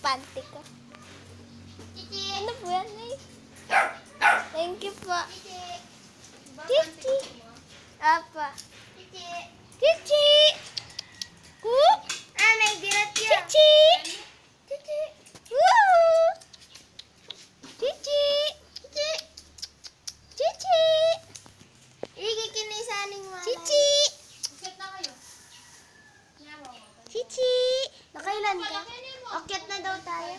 pante ko. Ano po yan eh? Thank you po. Chichi. Apa. Chichi. Ku. May dirat yun. Chichi. Chichi. Woo. Chichi. Chichi. Chichi. Ikikinisaning mo. Chichi. Usit na kayo. Chichi. Nakailan ka? Akyat na daw tayo.